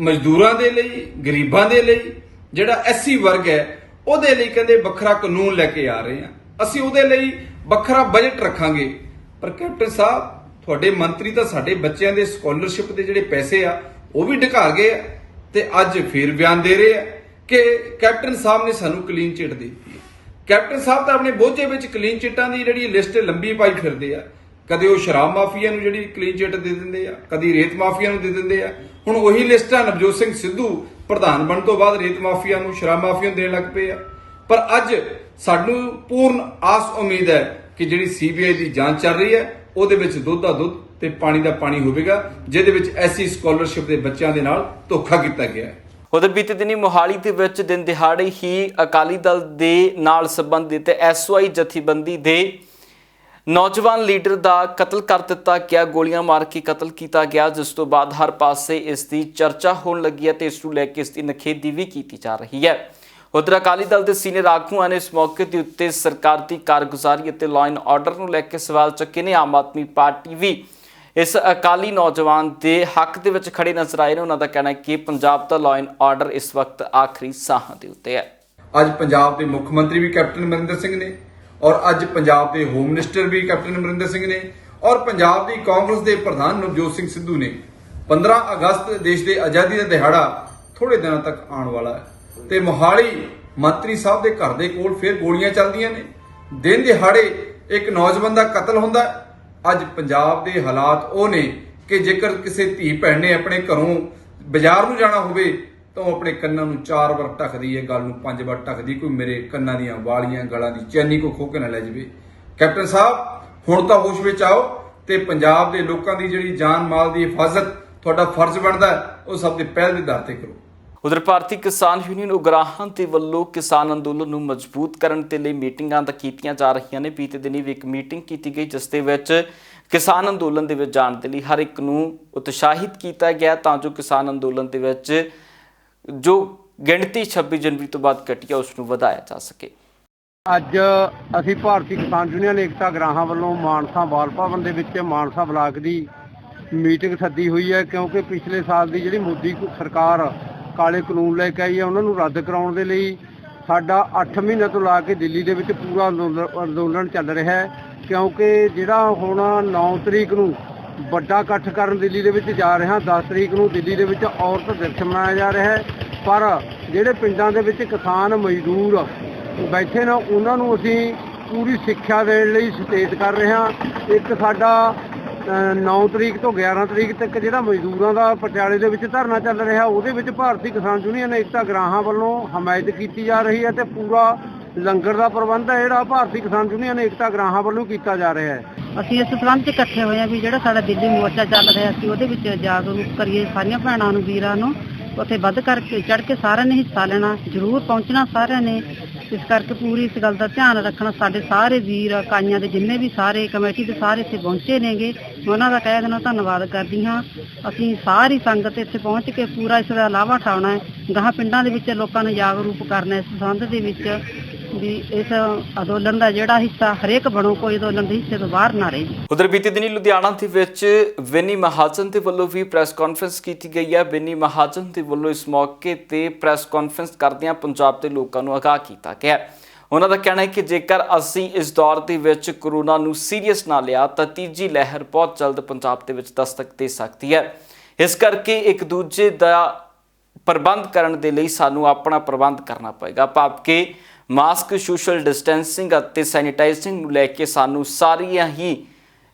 ਮਜ਼ਦੂਰਾਂ ਦੇ ਲਈ, ਗਰੀਬਾਂ ਦੇ ਲਈ, ਜਿਹੜਾ ਐਸਸੀ ਵਰਗ ਹੈ ਉਹਦੇ ਲਈ ਕਹਿੰਦੇ ਵੱਖਰਾ ਕਾਨੂੰਨ ਲੈ ਕੇ ਆ ਰਹੇ ਹਾਂ, ਅਸੀਂ ਉਹਦੇ ਲਈ ਵੱਖਰਾ ਬਜਟ ਰੱਖਾਂਗੇ। ਪਰ ਕੈਪਟਨ ਸਾਹਿਬ, ਤੁਹਾਡੇ ਮੰਤਰੀ ਤਾਂ ਸਾਡੇ ਬੱਚਿਆਂ ਦੇ ਸਕਾਲਰਸ਼ਿਪ ਦੇ ਜਿਹੜੇ ਪੈਸੇ ਆ ਉਹ ਵੀ ਢਕਾ ਗਏ ਆ ਤੇ ਅੱਜ ਫੇਰ ਬਿਆਨ ਦੇ ਰਹੇ ਆ ਕਿ ਕੈਪਟਨ ਸਾਹਿਬ ਨੇ ਸਾਨੂੰ ਕਲੀਨ ਚਿੱਟ ਦੇ ਦਿੱਤੀ ਹੈ। ਕੈਪਟਨ ਸਾਹਿਬ ਤਾਂ ਆਪਣੇ ਬੋਝੇ ਵਿੱਚ ਕਲੀਨ ਚਿੱਟਾਂ ਦੀ ਜਿਹੜੀ ਲਿਸਟ ਲੰਬੀ ਪਾਈ ਫਿਰਦੇ ਆ। ਕਦੇ ਉਹ ਸ਼ਰਾਬ ਮਾਫੀਆ ਨੂੰ ਜਿਹੜੀ ਕਲੀਨ ਚਿੱਟ ਦੇ ਦਿੰਦੇ ਆ, ਕਦੀ ਰੇਤ ਮਾਫੀਆ ਨੂੰ ਦੇ ਦਿੰਦੇ ਆ। ਹੁਣ ਉਹੀ ਲਿਸਟਾਂ ਨਵਜੋਤ ਸਿੰਘ ਸਿੱਧੂ ਪ੍ਰਧਾਨ ਬਣਨ ਤੋਂ ਬਾਅਦ ਰੇਤ ਮਾਫੀਆ ਨੂੰ, ਸ਼ਰਾਬ ਮਾਫੀਆ ਨੂੰ ਦੇਣ ਲੱਗ ਪਏ ਆ। ਪਰ ਅੱਜ ਸਾਨੂੰ ਪੂਰਨ ਆਸ ਉਮੀਦ ਹੈ ਕਿ ਜਿਹੜੀ ਸੀਬੀਆਈ ਦੀ ਜਾਂਚ ਚੱਲ ਰਹੀ ਹੈ ਉਹਦੇ ਵਿੱਚ ਦੁੱਧ ਦਾ ਦੁੱਧ ਤੇ ਪਾਣੀ ਦਾ ਪਾਣੀ ਹੋਵੇਗਾ, ਜਿਹਦੇ ਵਿੱਚ ਐਸੀ ਸਕਾਲਰਸ਼ਿਪ ਦੇ ਬੱਚਿਆਂ ਦੇ ਨਾਲ ਧੋਖਾ ਕੀਤਾ ਗਿਆ ਹੈ। ਉਧਰ ਬੀਤੇ ਦਿਨੀ ਮੋਹਾਲੀ ਦੇ ਵਿੱਚ ਦਿਨ ਦਿਹਾੜੇ ਹੀ ਅਕਾਲੀ ਦਲ ਦੇ ਨਾਲ ਸੰਬੰਧਿਤ ਐਸਵਾਈ ਜਥੇਬੰਦੀ ਦੇ ਨੌਜਵਾਨ ਲੀਡਰ ਦਾ ਕਤਲ ਕਰ ਦਿੱਤਾ ਗਿਆ, ਗੋਲੀਆਂ ਮਾਰ ਕੇ ਕਤਲ ਕੀਤਾ ਗਿਆ, ਜਿਸ ਤੋਂ ਬਾਅਦ ਹਰ ਪਾਸੇ ਇਸ ਦੀ ਚਰਚਾ ਹੋਣ ਲੱਗੀ ਹੈ ਤੇ ਇਸ ਨੂੰ ਲੈ ਕੇ ਇਸ ਦੀ ਨਖੇਦੀ ਵੀ ਕੀਤੀ ਜਾ ਰਹੀ ਹੈ। ਉਧਰ ਅਕਾਲੀ ਦਲ ਦੇ ਸੀਨੀਅਰ ਆਗੂਆਂ ਨੇ ਇਸ ਮੌਕੇ ਦੇ ਉੱਤੇ ਸਰਕਾਰ ਦੀ ਕਾਰਗੁਜ਼ਾਰੀ ਅਤੇ ਲਾਅ ਐਂਡ ਆਰਡਰ ਨੂੰ ਲੈ ਕੇ ਸਵਾਲ ਚੱਕੇ ਨੇ। ਆਮ ਆਦਮੀ ਪਾਰਟੀ ਵੀ ਇਸ ਅਕਾਲੀ ਨੌਜਵਾਨ ਦੇ ਹੱਕ ਦੇ ਵਿੱਚ ਖੜੇ ਨਜ਼ਰ ਆਏ ਨੇ। ਉਹਨਾਂ ਦਾ ਕਹਿਣਾ ਹੈ ਕਿ ਪੰਜਾਬ ਦਾ ਲਾਅ ਐਂਡ ਆਰਡਰ ਇਸ ਵਕਤ ਆਖਰੀ ਸਾਹਾਂ ਦੇ ਉੱਤੇ ਹੈ। ਅੱਜ ਪੰਜਾਬ ਦੇ ਮੁੱਖ ਮੰਤਰੀ ਵੀ ਕੈਪਟਨ ਅਮਰਿੰਦਰ ਸਿੰਘ ਨੇ ਔਰ ਅੱਜ ਪੰਜਾਬ ਦੇ ਹੋਮ ਮਿਨਿਸਟਰ ਵੀ ਕੈਪਟਨ ਅਮਰਿੰਦਰ ਸਿੰਘ ਨੇ ਔਰ ਪੰਜਾਬ ਦੀ ਕਾਂਗਰਸ ਦੇ ਪ੍ਰਧਾਨ ਨਵਜੋਤ ਸਿੰਘ ਸਿੱਧੂ ਨੇ 15 ਅਗਸਤ ਦੇਸ਼ ਦੇ ਆਜ਼ਾਦੀ ਦਾ ਦਿਹਾੜਾ ਥੋੜੇ ਦਿਨਾਂ ਤੱਕ ਆਉਣ ਵਾਲਾ ਹੈ ਤੇ ਮੋਹਾਲੀ ਮੰਤਰੀ ਸਾਹਿਬ ਦੇ ਘਰ ਦੇ ਕੋਲ ਫਿਰ ਗੋਲੀਆਂ ਚੱਲਦੀਆਂ ਨੇ। ਦਿਨ ਦਿਹਾੜੇ ਇੱਕ ਨੌਜਵਾਨ ਦਾ ਕਤਲ ਹੁੰਦਾ। ਅੱਜ ਪੰਜਾਬ ਦੇ ਹਾਲਾਤ ਉਹ ਨੇ ਕਿ ਜੇਕਰ ਕਿਸੇ ਧੀ ਭੈਣ ਨੇ ਆਪਣੇ ਘਰੋਂ ਬਾਜ਼ਾਰ ਨੂੰ ਜਾਣਾ ਹੋਵੇ ਤਾਂ ਉਹ ਆਪਣੇ ਕੰਨਾਂ ਨੂੰ 4 ਵਾਰ ਢੱਕਦੀ ਹੈ, ਗਲ ਨੂੰ 5 ਵਾਰ ਢੱਕਦੀ, ਕੋਈ ਮੇਰੇ ਕੰਨਾਂ ਦੀਆਂ ਵਾਲੀਆਂ ਗਲਾਂ ਦੀ ਚੈਨੀ ਕੋ ਖੋਹ ਕੇ ਨਾ ਲੈ ਜਾਵੇ। ਕੈਪਟਨ ਸਾਹਿਬ ਹੁਣ ਤਾਂ ਹੋਸ਼ ਵਿੱਚ ਆਓ ਤੇ ਪੰਜਾਬ ਦੇ ਲੋਕਾਂ ਦੀ ਜਿਹੜੀ ਜਾਨ ਮਾਲ ਦੀ ਹਿਫਾਜ਼ਤ ਤੁਹਾਡਾ ਫਰਜ਼ ਬਣਦਾ ਉਹ ਸਭ ਤੋਂ ਪਹਿਲ ਦੇ ਆਧਾਰ ਤੇ ਕਰੋ। ਉਧਰ ਭਾਰਤੀ ਕਿਸਾਨ ਯੂਨੀਅਨ ਉਗਰਾਹਾਂ ਦੇ ਵੱਲੋਂ ਕਿਸਾਨ ਅੰਦੋਲਨ ਨੂੰ ਮਜ਼ਬੂਤ ਕਰਨ ਦੇ ਲਈ ਮੀਟਿੰਗਾਂ ਤਾਂ ਕੀਤੀਆਂ ਜਾ ਰਹੀਆਂ ਨੇ। ਬੀਤੇ ਦਿਨੀ ਵੀ ਇੱਕ ਮੀਟਿੰਗ ਕੀਤੀ ਗਈ ਜਿਸ ਦੇ ਵਿੱਚ ਕਿਸਾਨ ਅੰਦੋਲਨ ਦੇ ਵਿੱਚ ਜਾਣ ਦੇ ਲਈ ਹਰ ਇੱਕ ਨੂੰ ਉਤਸ਼ਾਹਿਤ ਕੀਤਾ ਗਿਆ ਤਾਂ ਜੋ ਕਿਸਾਨ ਅੰਦੋਲਨ ਦੇ ਵਿੱਚ ਜੋ ਗਿਣਤੀ 26 ਜਨਵਰੀ ਤੋਂ ਬਾਅਦ ਘਟੀ ਹੈ ਉਸ ਨੂੰ ਵਧਾਇਆ ਜਾ ਸਕੇ। ਅੱਜ ਅਸੀਂ ਭਾਰਤੀ ਕਿਸਾਨ ਯੂਨੀਅਨ ਏਕਤਾ ਗਰਾਹਾਂ ਵੱਲੋਂ ਮਾਨਸਾ ਬਾਲ ਭਵਨ ਦੇ ਵਿੱਚ ਮਾਨਸਾ ਬਲਾਕ ਦੀ ਮੀਟਿੰਗ ਸੱਦੀ ਹੋਈ ਹੈ, ਕਿਉਂਕਿ ਪਿਛਲੇ ਸਾਲ ਦੀ ਜਿਹੜੀ ਮੋਦੀ ਸਰਕਾਰ ਕਾਲੇ ਕਾਨੂੰਨ ਲੈ ਕੇ ਆਈ ਹੈ ਉਹਨਾਂ ਨੂੰ ਰੱਦ ਕਰਾਉਣ ਦੇ ਲਈ ਸਾਡਾ 8 ਮਹੀਨੇ ਤੋਂ ਲਾ ਕੇ ਦਿੱਲੀ ਦੇ ਵਿੱਚ ਪੂਰਾ ਅੰਦੋਲਨ ਚੱਲ ਰਿਹਾ ਹੈ। ਕਿਉਂਕਿ ਜਿਹੜਾ ਹੁਣ 9 ਤਰੀਕ ਨੂੰ ਵੱਡਾ ਇਕੱਠ ਕਰਨ ਦਿੱਲੀ ਦੇ ਵਿੱਚ ਜਾ ਰਹੇ ਹਾਂ, 10 ਤਰੀਕ ਨੂੰ ਦਿੱਲੀ ਦੇ ਵਿੱਚ ਔਰਤ ਦਿਵਸ ਮਨਾਇਆ ਜਾ ਰਿਹਾ ਹੈ, ਪਰ ਜਿਹੜੇ ਪਿੰਡਾਂ ਦੇ ਵਿੱਚ ਕਿਸਾਨ ਮਜ਼ਦੂਰ ਬੈਠੇ ਨੇ ਉਹਨਾਂ ਨੂੰ ਅਸੀਂ ਪੂਰੀ ਸਿੱਖਿਆ ਦੇਣ ਲਈ ਸੁਚੇਤ ਕਰ ਰਹੇ ਹਾਂ। ਇੱਕ ਸਾਡਾ 9 ਤਰੀਕ ਤੋਂ 11 ਤਰੀਕ ਤੱਕ ਜਿਹੜਾ ਮਜ਼ਦੂਰਾਂ ਦਾ ਪਟਿਆਲੇ ਦੇ ਵਿੱਚ ਧਰਨਾ ਚੱਲ ਰਿਹਾ ਉਹਦੇ ਵਿੱਚ ਭਾਰਤੀ ਕਿਸਾਨ ਯੂਨੀਅਨ ਏਕਤਾ ਗਰਾਹਾਂ ਵੱਲੋਂ ਹਮਾਇਤ ਕੀਤੀ ਜਾ ਰਹੀ ਹੈ ਤੇ ਪੂਰਾ ਲੰਗਰ ਦਾ ਪ੍ਰਬੰਧ ਹੈ ਜਿਹੜਾ ਭਾਰਤੀ ਕਿਸਾਨ ਯੂਨੀਅਨ ਏਕਤਾ ਗਰਾਹਾਂ ਵੱਲੋਂ ਕੀਤਾ ਜਾ ਰਿਹਾ ਹੈ। ਅਸੀਂ ਇਸ ਸੰਬੰਧ 'ਚ ਇਕੱਠੇ ਹੋਏ ਹਾਂ ਵੀ ਜਿਹੜਾ ਸਾਡਾ ਦਿੱਲੀ ਮੋਰਚਾ ਚੱਲ ਰਿਹਾ ਸੀ ਉਹਦੇ ਵਿੱਚ ਜਾਗਰੂਕ ਕਰੀਏ ਸਾਰੀਆਂ ਭੈਣਾਂ ਨੂੰ ਵੀਰਾਂ ਨੂੰ, ਉੱਥੇ ਵੱਧ ਕਰਕੇ ਚੜ ਕੇ ਸਾਰਿਆਂ ਨੇ ਹਿੱਸਾ ਲੈਣਾ, ਜ਼ਰੂਰ ਪਹੁੰਚਣਾ ਸਾਰਿਆਂ ਨੇ। ਇਸ ਕਰਕੇ ਪੂਰੀ ਇਸ ਗੱਲ ਦਾ ਧਿਆਨ ਰੱਖਣਾ। ਸਾਡੇ ਸਾਰੇ ਵੀਰ ਇਕਾਈਆਂ ਦੇ ਜਿੰਨੇ ਵੀ ਸਾਰੇ ਕਮੇਟੀ ਦੇ ਸਾਰੇ ਇੱਥੇ ਪਹੁੰਚੇ ਨੇਗੇ, ਉਹਨਾਂ ਦਾ ਕਹਿ ਦੇਣਾ ਧੰਨਵਾਦ ਕਰਦੀ ਹਾਂ। ਅਸੀਂ ਸਾਰੀ ਸੰਗਤ ਇੱਥੇ ਪਹੁੰਚ ਕੇ ਪੂਰਾ ਇਸ ਦਾ ਲਾਭਾ ਉਠਾਉਣਾ ਹੈ, ਗਾਹਾਂ ਪਿੰਡਾਂ ਦੇ ਵਿੱਚ ਲੋਕਾਂ ਨੂੰ ਜਾਗਰੂਕ ਕਰਨਾ ਇਸ ਸੰਬੰਧ ਦੇ ਵਿੱਚ ਵੀ ਇਸ ਅੰਦੋਲਨ ਦਾ ਜਿਹੜਾ ਹਿੱਸਾ ਹਰੇਕ ਬਣੋ, ਕੋਈ ਅੰਦੋਲਨ ਦੇ ਹਿੱਸੇ ਤੋਂ ਬਾਹਰ ਨਾ ਰਹੇ। ਉਧਰ ਬੀਤੇ ਦਿਨੀ ਲੁਧਿਆਣਾ ਦੇ ਵਿੱਚ ਵਿਨੀ ਮਹਾਜਨ ਦੇ ਵੱਲੋਂ ਵੀ ਪ੍ਰੈਸ ਕਾਨਫਰੰਸ ਕੀਤੀ ਗਈ ਹੈ। ਵਿਨੀ ਮਹਾਜਨ ਦੇ ਵੱਲੋਂ ਇਸ ਮੌਕੇ ਤੇ ਪ੍ਰੈਸ ਕਾਨਫਰੰਸ ਕਰਦਿਆਂ ਪੰਜਾਬ ਦੇ ਲੋਕਾਂ ਨੂੰ ਆਗਾਹ ਕੀਤਾ ਗਿਆ। ਉਹਨਾਂ ਦਾ ਕਹਿਣਾ ਹੈ ਕਿ ਜੇਕਰ ਅਸੀਂ ਇਸ ਦੌਰ ਦੇ ਵਿੱਚ ਕਰੋਨਾ ਨੂੰ ਸੀਰੀਅਸ ਨਾ ਲਿਆ ਤਾਂ ਤੀਜੀ ਲਹਿਰ ਬਹੁਤ ਜਲਦ ਪੰਜਾਬ ਦੇ ਵਿੱਚ ਦਸਤਕ ਦੇ ਸਕਦੀ ਹੈ। ਇਸ ਕਰਕੇ ਇੱਕ ਦੂਜੇ ਦਾ ਪ੍ਰਬੰਧ ਕਰਨ ਦੇ ਲਈ ਸਾਨੂੰ ਆਪਣਾ ਪ੍ਰਬੰਧ ਕਰਨਾ ਪਏਗਾ, ਭਾਵ ਕਿ ਮਾਸਕ, ਸੋਸ਼ਲ ਡਿਸਟੈਂਸਿੰਗ ਅਤੇ ਸੈਨੀਟਾਈਜ਼ਿੰਗ ਨੂੰ ਲੈ ਕੇ ਸਾਨੂੰ ਸਾਰੀਆਂ ਹੀ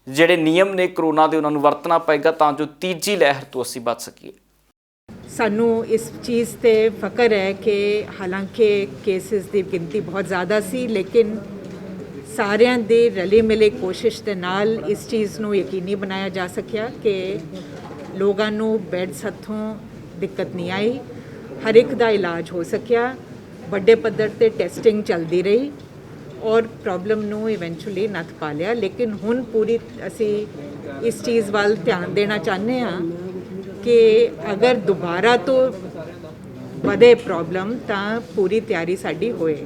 ਜਿਹੜੇ ਨਿਯਮ ਨੇ ਕਰੋਨਾ ਦੇ ਉਹਨਾਂ ਨੂੰ ਵਰਤਣਾ ਪਏਗਾ ਤਾਂ ਜੋ ਤੀਜੀ ਲਹਿਰ ਤੋਂ ਅਸੀਂ ਬਚ ਸਕੀਏ। ਸਾਨੂੰ ਇਸ ਚੀਜ਼ ਤੇ ਫਖਰ ਹੈ ਕਿ ਹਾਲਾਂਕਿ ਕੇਸਿਸ ਦੀ ਗਿਣਤੀ ਬਹੁਤ ਜ਼ਿਆਦਾ ਸੀ, ਲੇਕਿਨ ਸਾਰਿਆਂ ਦੇ ਰਲੇ ਮਿਲੇ ਕੋਸ਼ਿਸ਼ ਦੇ ਨਾਲ ਇਸ ਚੀਜ਼ ਨੂੰ ਯਕੀਨੀ ਬਣਾਇਆ ਜਾ ਸਕਿਆ ਕਿ ਲੋਕਾਂ ਨੂੰ ਬੈੱਡਸ ਹੱਥੋਂ ਦਿੱਕਤ ਨਹੀਂ ਆਈ, ਹਰ ਇੱਕ ਦਾ ਇਲਾਜ ਹੋ ਸਕਿਆ, ਵੱਡੇ ਪੱਧਰ ਤੇ ਟੈਸਟਿੰਗ ਚੱਲਦੀ ਰਹੀ ਔਰ ਪ੍ਰੋਬਲਮ ਨੂੰ ਇਵੈਂਚੁਅਲੀ ਨੱਥ ਪਾ ਲਿਆ। ਲੇਕਿਨ ਹੁਣ ਪੂਰੀ ਅਸੀਂ ਇਸ ਚੀਜ਼ ਵੱਲ ਧਿਆਨ ਦੇਣਾ ਚਾਹੁੰਦੇ ਹਾਂ ਕਿ ਅਗਰ ਦੁਬਾਰਾ ਤੋਂ ਵਧੇ ਪ੍ਰੋਬਲਮ ਤਾਂ ਪੂਰੀ ਤਿਆਰੀ ਸਾਡੀ ਹੋਏ।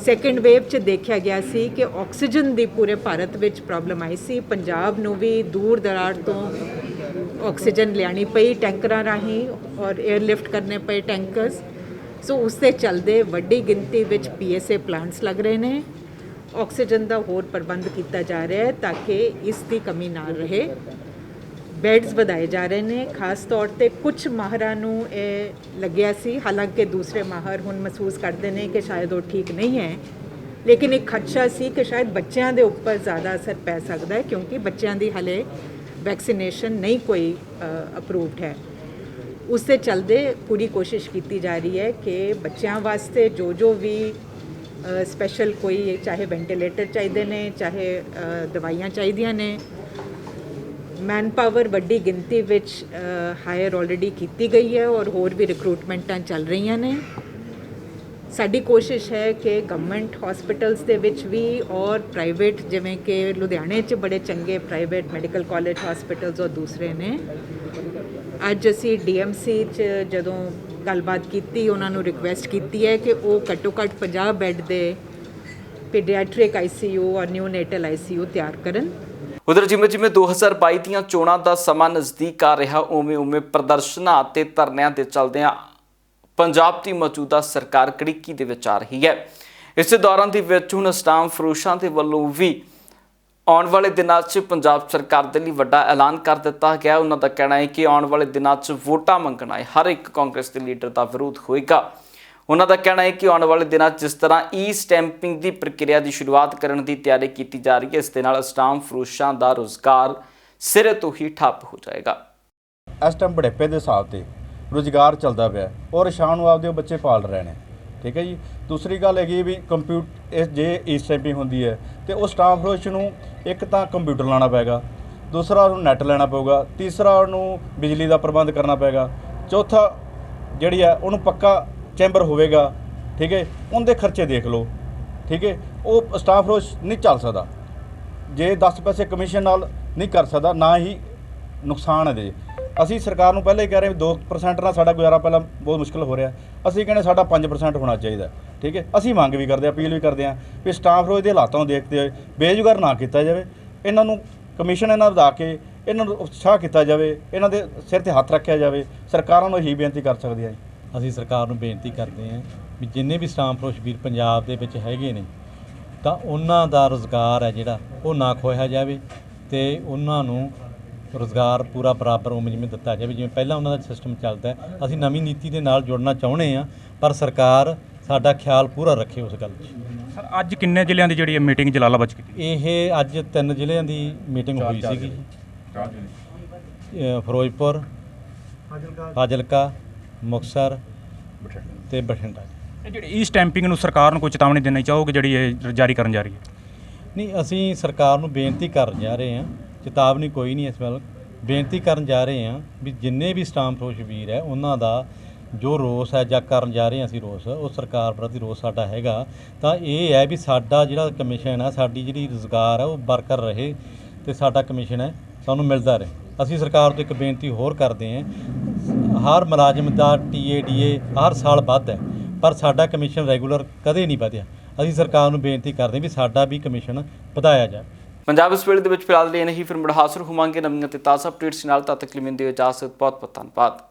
ਸੈਕੰਡ ਵੇਵ 'ਚ ਦੇਖਿਆ ਗਿਆ ਸੀ ਕਿ ਆਕਸੀਜਨ ਦੀ ਪੂਰੇ ਭਾਰਤ ਵਿੱਚ ਪ੍ਰੋਬਲਮ ਆਈ ਸੀ। ਪੰਜਾਬ ਨੂੰ ਵੀ ਦੂਰ ਦਰਾੜ ਤੋਂ ਆਕਸੀਜਨ ਲਿਆਣੀ ਪਈ ਟੈਂਕਰਾਂ ਰਾਹੀਂ ਔਰ 에ਅਰਲਿਫਟ ਕਰਨੇ ਪਏ ਟੈਂਕਰਸ। ਸੋ ਉਸ ਦੇ ਚੱਲਦੇ ਵੱਡੀ ਗਿਣਤੀ ਵਿੱਚ PSA ਪਲਾਂਟਸ ਲੱਗ ਰਹੇ ਨੇ। ਆਕਸੀਜਨ ਦਾ ਹੋਰ ਪ੍ਰਬੰਧ ਕੀਤਾ ਜਾ ਰਿਹਾ ਹੈ ਤਾਂ ਕਿ ਇਸ ਦੀ ਕਮੀ ਨਾ ਰਹੇ। ਬੈੱਡਸ ਵਧਾਏ ਜਾ ਰਹੇ ਨੇ। ਖਾਸ ਤੌਰ ਤੇ ਕੁਝ ਮਾਹਰਾਂ ਨੂੰ ਇਹ ਲੱਗਿਆ ਸੀ, ਹਾਲਾਂਕਿ ਦੂਸਰੇ ਮਾਹਰ ਹੁਣ ਮਹਿਸੂਸ ਕਰਦੇ ਨੇ ਕਿ ਸ਼ਾਇਦ ਉਹ ਠੀਕ ਨਹੀਂ ਹੈ, ਲੇਕਿਨ ਇੱਕ ਖਦਸ਼ਾ ਸੀ ਕਿ ਸ਼ਾਇਦ ਬੱਚਿਆਂ ਦੇ ਉੱਪਰ ਜ਼ਿਆਦਾ ਅਸਰ ਪੈ ਸਕਦਾ ਹੈ ਕਿਉਂਕਿ ਬੱਚਿਆਂ ਦੀ ਹਲੇ ਵੈਕਸੀਨੇਸ਼ਨ ਨਹੀਂ ਕੋਈ ਅਪਰੂਵਡ ਹੈ। ਉਸ ਦੇ ਚੱਲਦੇ ਪੂਰੀ ਕੋਸ਼ਿਸ਼ ਕੀਤੀ ਜਾ ਰਹੀ ਹੈ ਕਿ ਬੱਚਿਆਂ ਵਾਸਤੇ ਜੋ ਵੀ ਸਪੈਸ਼ਲ ਕੋਈ ਚਾਹੇ ਵੈਂਟੀਲੇਟਰ ਚਾਹੀਦੇ ਨੇ, ਚਾਹੇ ਦਵਾਈਆਂ ਚਾਹੀਦੀਆਂ ਨੇ, ਮੈਨ ਪਾਵਰ ਵੱਡੀ ਗਿਣਤੀ ਵਿੱਚ ਹਾਇਰ ਆਲਰੇਡੀ ਕੀਤੀ ਗਈ ਹੈ ਔਰ ਹੋਰ ਵੀ ਰਿਕਰੂਟਮੈਂਟਾਂ ਚੱਲ ਰਹੀਆਂ ਨੇ। ਸਾਡੀ ਕੋਸ਼ਿਸ਼ ਹੈ ਕਿ ਗਵਰਨਮੈਂਟ ਹਸਪੀਟਲਸ ਦੇ ਵਿੱਚ ਵੀ ਔਰ ਪ੍ਰਾਈਵੇਟ, ਜਿਵੇਂ ਕਿ ਲੁਧਿਆਣੇ 'ਚ ਬੜੇ ਚੰਗੇ ਪ੍ਰਾਈਵੇਟ ਮੈਡੀਕਲ ਕਾਲਜ ਹਸਪੀਟਲਸ ਔਰ ਦੂਸਰੇ ਨੇ। ਅੱਜ ਅਸੀਂ DMC 'ਚ ਜਦੋਂ ਗੱਲਬਾਤ ਕੀਤੀ, ਉਹਨਾਂ ਨੂੰ ਰਿਕੁਐਸਟ ਕੀਤੀ ਹੈ ਕਿ ਉਹ ਘੱਟੋ ਘੱਟ 50 ਬੈੱਡ ਦੇ ਪੀਡੀਆਟ੍ਰਿਕ ICU ਔਰ ਨਿਊਨੇਟਲ ICU ਤਿਆਰ ਕਰਨ। ਉਧਰ ਜਿਵੇਂ 2022 ਦੀਆਂ ਚੋਣਾਂ ਦਾ ਸਮਾਂ ਨਜ਼ਦੀਕ ਆ ਰਿਹਾ, ਉਵੇਂ ਪ੍ਰਦਰਸ਼ਨਾਂ ਅਤੇ ਧਰਨਿਆਂ ਦੇ ਚੱਲਦਿਆਂ ਪੰਜਾਬ ਦੀ ਮੌਜੂਦਾ ਸਰਕਾਰ ਕੜਿੱਕੀ ਦੇ ਵਿੱਚ ਆ ਰਹੀ ਹੈ। ਇਸੇ ਦੌਰਾਨ ਦੇ ਵਿੱਚ ਹੁਣ ਅਸਟਾਮ ਫਰੋਸ਼ਾਂ ਦੇ ਵੱਲੋਂ ਵੀ ਆਉਣ ਵਾਲੇ ਦਿਨਾਂ 'ਚ ਪੰਜਾਬ ਸਰਕਾਰ ਦੇ ਲਈ ਵੱਡਾ ਐਲਾਨ ਕਰ ਦਿੱਤਾ ਗਿਆ। ਉਹਨਾਂ ਦਾ ਕਹਿਣਾ ਹੈ ਕਿ ਆਉਣ ਵਾਲੇ ਦਿਨਾਂ 'ਚ ਵੋਟਾਂ ਮੰਗਣਾ ਹੈ ਹਰ ਇੱਕ ਕਾਂਗਰਸ ਦੇ ਲੀਡਰ ਦਾ ਵਿਰੋਧ ਹੋਏਗਾ। ਉਹਨਾਂ ਦਾ ਕਹਿਣਾ ਹੈ ਕਿ ਆਉਣ ਵਾਲੇ ਦਿਨਾਂ 'ਚ ਜਿਸ ਤਰ੍ਹਾਂ ਸਟੈਂਪਿੰਗ ਦੀ ਪ੍ਰਕਿਰਿਆ ਦੀ ਸ਼ੁਰੂਆਤ ਕਰਨ ਦੀ ਤਿਆਰੀ ਕੀਤੀ ਜਾ ਰਹੀ ਹੈ, ਇਸ ਦੇ ਨਾਲ ਅਸਟਾਮ ਫਰੋਸ਼ਾਂ ਦਾ ਰੁਜ਼ਗਾਰ ਸਿਰੇ ਤੋਂ ਹੀ ਠੱਪ ਹੋ ਜਾਏਗਾ। ਇਸ ਟਾਈਮ ਬੜੇਪੇ ਦੇ ਹਿਸਾਬ ਤੇ ਰੁਜ਼ਗਾਰ ਚੱਲਦਾ ਪਿਆ ਔਰ ਸ਼ਾਮ ਨੂੰ ਆਪਦੇ ਉਹ ਬੱਚੇ ਪਾਲ ਰਹੇ ਨੇ। ਠੀਕ ਹੈ ਜੀ। ਦੂਸਰੀ ਗੱਲ ਹੈਗੀ ਵੀ ਜੇ ਈ ਸਟੈਂਪਿੰਗ ਹੁੰਦੀ ਹੈ ਤੇ ਉਹ ਸਟਾਫ ਰੋਸ਼ ਨੂੰ ਇੱਕ ਤਾਂ ਕੰਪਿਊਟਰ ਲਾਉਣਾ ਪਏਗਾ, ਦੂਸਰਾ ਉਹਨੂੰ ਨੈੱਟ ਲੈਣਾ ਪਊਗਾ, ਤੀਸਰਾ ਉਹਨੂੰ ਬਿਜਲੀ ਦਾ ਪ੍ਰਬੰਧ ਕਰਨਾ ਪਏਗਾ, ਚੌਥਾ ਜਿਹੜੀ ਹੈ ਉਹਨੂੰ ਪੱਕਾ ਚੈਂਬਰ ਹੋਵੇਗਾ। ਠੀਕ ਹੈ। ਉਹਦੇ ਖਰਚੇ ਦੇਖ ਲਓ। ਠੀਕ ਹੈ। ਉਹ ਸਟਾਫ ਰੋਸ਼ ਨਹੀਂ ਚੱਲ ਸਕਦਾ ਜੇ 10 ਪੈਸੇ ਕਮਿਸ਼ਨ ਨਾਲ ਨਹੀਂ ਕਰ ਸਕਦਾ, ਨਾ ਹੀ ਨੁਕਸਾਨ ਇਹਦੇ। ਅਸੀਂ ਸਰਕਾਰ ਨੂੰ ਪਹਿਲਾਂ ਹੀ ਕਹਿ ਰਹੇ 2% ਨਾਲ ਸਾਡਾ ਗੁਜ਼ਾਰਾ ਪਹਿਲਾਂ ਬਹੁਤ ਮੁਸ਼ਕਿਲ ਹੋ ਰਿਹਾ। ਅਸੀਂ ਕਹਿੰਦੇ ਸਾਡਾ 5% ਹੋਣਾ ਚਾਹੀਦਾ। ਠੀਕ ਹੈ। ਅਸੀਂ ਮੰਗ ਵੀ ਕਰਦੇ ਹਾਂ, ਅਪੀਲ ਵੀ ਕਰਦੇ ਹਾਂ ਵੀ ਸਟਾਫ ਰੋਜ਼ ਦੇ ਹਾਲਾਤਾਂ ਨੂੰ ਦੇਖਦੇ ਹੋਏ ਬੇਰੁਜ਼ਗਾਰ ਨਾ ਕੀਤਾ ਜਾਵੇ। ਇਹਨਾਂ ਨੂੰ ਕਮਿਸ਼ਨ ਇਹਨਾਂ ਵਧਾ ਕੇ ਇਹਨਾਂ ਨੂੰ ਉਤਸ਼ਾਹ ਕੀਤਾ ਜਾਵੇ, ਇਹਨਾਂ ਦੇ ਸਿਰ ਤੇ ਹੱਥ ਰੱਖਿਆ ਜਾਵੇ। ਸਰਕਾਰਾਂ ਨੂੰ ਇਹੀ ਬੇਨਤੀ ਕਰ ਸਕਦੀ ਹੈ। ਅਸੀਂ ਸਰਕਾਰ ਨੂੰ ਬੇਨਤੀ ਕਰਦੇ ਹਾਂ ਵੀ ਜਿੰਨੇ ਵੀ ਸਟਾਫ ਰੋਸ਼ ਵੀਰ ਪੰਜਾਬ ਦੇ ਵਿੱਚ ਹੈਗੇ ਨੇ ਤਾਂ ਉਹਨਾਂ ਦਾ ਰੁਜ਼ਗਾਰ ਹੈ ਜਿਹੜਾ ਉਹ ਨਾ ਖੋਇਆ ਜਾਵੇ ਤੇ ਉਹਨਾਂ ਨੂੰ ਰੁਜ਼ਗਾਰ ਪੂਰਾ ਬਰਾਬਰ ਉਵੇਂ ਜਿਵੇਂ ਦਿੱਤਾ ਜਾਵੇ ਜਿਵੇਂ ਪਹਿਲਾਂ ਉਹਨਾਂ ਦਾ ਸਿਸਟਮ ਚੱਲਦਾ ਹੈ। ਅਸੀਂ ਨਵੀਂ ਨੀਤੀ ਦੇ ਨਾਲ ਜੁੜਨਾ ਚਾਹੁੰਦੇ ਹਾਂ ਪਰ ਸਰਕਾਰ ਸਾਡਾ ਖਿਆਲ ਪੂਰਾ ਰੱਖੇ ਉਸ ਗੱਲ 'ਚ। ਸਰ ਅੱਜ ਕਿੰਨੇ ਜ਼ਿਲ੍ਹਿਆਂ ਦੀ ਜਿਹੜੀ ਮੀਟਿੰਗ ਜਲਾਲਾਬਾਦ 'ਚ ਕੀਤੀ? ਇਹ ਅੱਜ 3 ਜ਼ਿਲ੍ਹਿਆਂ ਦੀ ਮੀਟਿੰਗ ਹੋਈ ਸੀਗੀ। ਫਿਰੋਜ਼ਪੁਰ, ਫਾਜ਼ਿਲਕਾ, ਮੁਕਤਸਰ ਤੇ ਬਠਿੰਡਾ। ਇਹ ਜਿਹੜੀ ਈ ਸਟੈਂਪਿੰਗ ਨੂੰ ਸਰਕਾਰ ਨੂੰ ਕੋਈ ਚੇਤਾਵਨੀ ਦੇਣੀ ਚਾਹੋਗੇ ਜਿਹੜੀ ਇਹ ਜਾਰੀ ਕਰਨ ਜਾ ਰਹੀ ਹੈ? ਨਹੀਂ, ਅਸੀਂ ਸਰਕਾਰ ਨੂੰ ਬੇਨਤੀ ਕਰਨ ਜਾ ਰਹੇ ਹਾਂ, ਚੇਤਾਵਨੀ ਕੋਈ ਨਹੀਂ ਇਸ ਵੱਲ ਬੇਨਤੀ ਕਰਨ ਜਾ ਰਹੇ ਹਾਂ ਵੀ ਜਿੰਨੇ ਵੀ ਸਟਾਫ ਰੋਸ਼ ਵੀਰ ਹੈ ਉਹਨਾਂ ਦਾ ਜੋ ਰੋਸ ਹੈ ਜਾਂ ਕਰਨ ਜਾ ਰਹੇ ਹਾਂ ਅਸੀਂ ਰੋਸ, ਉਹ ਸਰਕਾਰ ਪ੍ਰਤੀ ਰੋਸ ਸਾਡਾ ਹੈਗਾ। ਤਾਂ ਇਹ ਹੈ ਵੀ ਸਾਡਾ ਜਿਹੜਾ ਕਮਿਸ਼ਨ ਹੈ, ਸਾਡੀ ਜਿਹੜੀ ਰੁਜ਼ਗਾਰ ਹੈ ਉਹ ਬਰਕਰ ਰਹੇ ਤੇ ਸਾਡਾ ਕਮਿਸ਼ਨ ਹੈ ਸਾਨੂੰ ਮਿਲਦਾ ਰਹੇ। ਅਸੀਂ ਸਰਕਾਰ ਤੋਂ ਇੱਕ ਬੇਨਤੀ ਹੋਰ ਕਰਦੇ ਹਾਂ, ਹਰ ਮੁਲਾਜ਼ਮ ਦਾ TADA ਹਰ ਸਾਲ ਵੱਧਦਾ ਹੈ ਪਰ ਸਾਡਾ ਕਮਿਸ਼ਨ ਰੈਗੂਲਰ ਕਦੇ ਨਹੀਂ ਵਧਿਆ। ਅਸੀਂ ਸਰਕਾਰ ਨੂੰ ਬੇਨਤੀ ਕਰਦੇ ਵੀ ਸਾਡਾ ਵੀ ਕਮਿਸ਼ਨ ਵਧਾਇਆ ਜਾਵੇ। ਪੰਜਾਬ ਇਸ ਵੇਲੇ ਦੇ ਵਿੱਚ ਫਿਲਹਾਲ ਲਈ ਨਹੀਂ, ਫਿਰ ਮੁੜ ਹਾਜ਼ਰ ਹੋਵਾਂਗੇ ਨਵੀਆਂ ਤੇ ਤਾਜ਼ਾ ਅਪਡੇਟਸ ਨਾਲ। ਤਦ ਤੱਕ ਲਈ ਮੈਨੂੰ ਦਿਓ ਇਜਾਜ਼ਤ। ਬਹੁਤ ਬਹੁਤ ਧੰਨਵਾਦ।